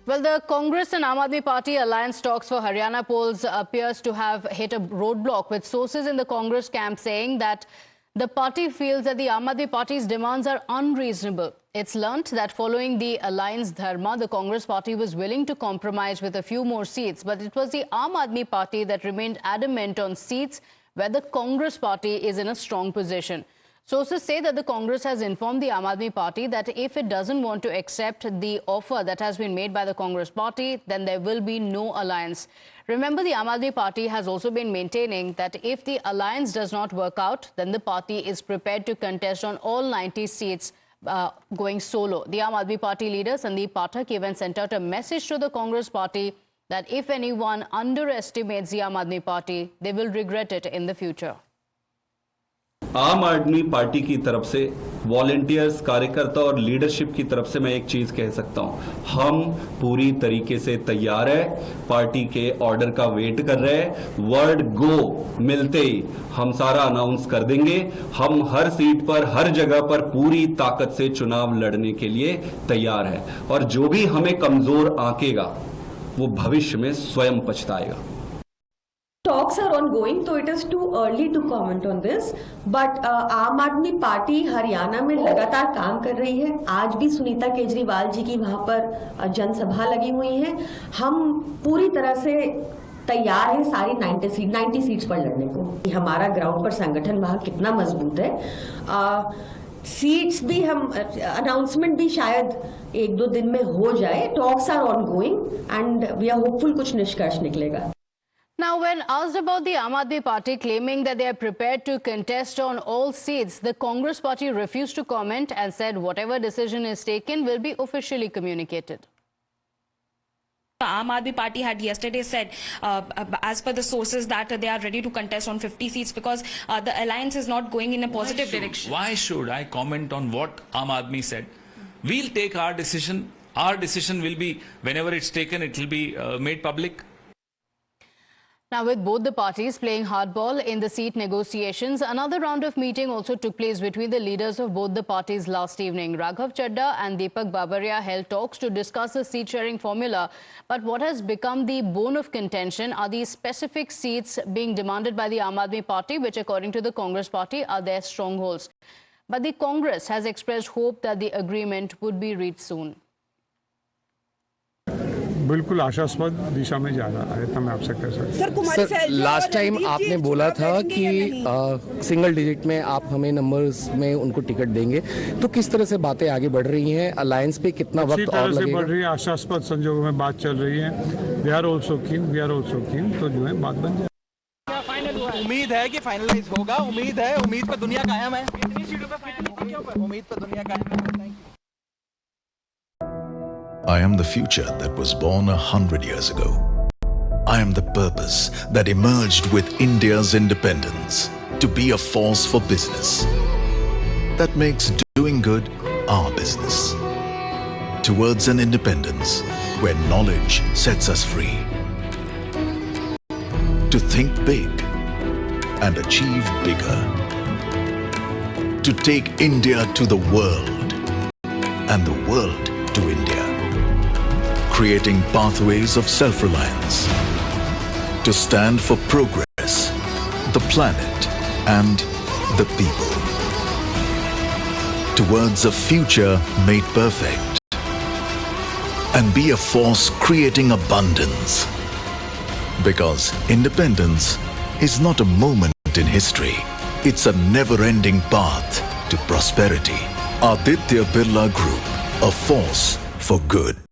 Well, the Congress and Aam Aadmi Party alliance talks for Haryana polls appears to have hit a roadblock, with sources in the Congress camp saying that the party feels that the Aam Aadmi Party's demands are unreasonable. It's learnt that following the alliance dharma, the Congress party was willing to compromise with a few more seats, but it was the Aam Aadmi Party that remained adamant on seats where the Congress party is in a strong position. Sources say that the Congress has informed the Aam Aadmi Party that if it doesn't want to accept the offer that has been made by the Congress party, then there will be no alliance. Remember, the Aam Aadmi Party has also been maintaining that if the alliance does not work out, then the party is prepared to contest on all 90 seats going solo. The Aam Aadmi Party leader Sandeep Pathak even sent out a message to the Congress party that if anyone underestimates the Aam Aadmi Party, they will regret it in the future. आम आदमी party की तरफ से volunteers, कार्यकर्ता और leadership की तरफ से मैं एक चीज कह सकता हूं, हम पूरी तरीके से तैयार है, पार्टी के ऑर्डर का वेट कर रहे हैं। वर्ड गो मिलते ही हम सारा अनाउंस कर देंगे। हम हर सीट पर, हर जगह पर पूरी ताकत से चुनाव लड़ने के लिए तैयार है और जो भी हमें कमजोर आंकेगा वो भविष्य में स्वयं पछताएगा। Talks are ongoing, so it is too early to comment on this. But आम आदमी पार्टी हरियाणा में लगातार काम कर रही है। आज भी सुनीता केजरीवाल जी की वहां पर जनसभा लगी हुई है। हम पूरी तरह से तैयार हैं सारी 90 सीट्स पर लड़ने को। हमारा ग्राउंड पर संगठन वहां कितना मजबूत है। सीट्स भी हम अनाउंसमेंट भी शायद 1-2 दिन में हो जाए। Talks are ongoing and we are hopeful कुछ निष्कर्ष निकलेगा। Now, when asked about the Aam Aadmi Party claiming that they are prepared to contest on all seats, the Congress party refused to comment and said whatever decision is taken will be officially communicated. The Aam Aadmi Party had yesterday said, as per the sources, that they are ready to contest on 50 seats because the alliance is not going in a positive direction. Why should I comment on what Aam Aadmi said? We'll take our decision. Our decision will be, whenever it's taken, it will be made public. Now, with both the parties playing hardball in the seat negotiations, another round of meeting also took place between the leaders of both the parties last evening. Raghav Chadha and Deepak Babaria held talks to discuss the seat-sharing formula. But what has become the bone of contention are the specific seats being demanded by the Aam Aadmi Party, which, according to the Congress party, are their strongholds. But the Congress has expressed hope that the agreement would be reached soon. बिल्कुल आशास्पद दिशा में जा रहा है, मैं आपसे कह सकता हूं। सर, लास्ट टाइम आपने बोला था कि सिंगल डिजिट में आप हमें नंबर्स में उनको टिकट देंगे, तो किस तरह से बातें आगे बढ़ रही हैं? अलायंस पे कितना वक्त और लगेगा? बढ़ रही है, आशास्पद संजोगों में बात चल रही है। वी आर ऑल्सो कीन, तो जो है बात बन जाए। उम्मीद है कि फाइनलाइज होगा। उम्मीद पे दुनिया कायम है। कितनी सीटों पे फाइनल होगा? क्या उम्मीद पे दुनिया कायम है। I am the future that was born 100 years ago. I am the purpose that emerged with India's independence to be a force for business that makes doing good our business. Towards an independence where knowledge sets us free. To think big and achieve bigger. To take India to the world and the world to India. Creating pathways of self-reliance to stand for progress, the planet and the people. Towards a future made perfect and be a force creating abundance. Because independence is not a moment in history, it's a never-ending path to prosperity. Aditya Birla Group, a force for good.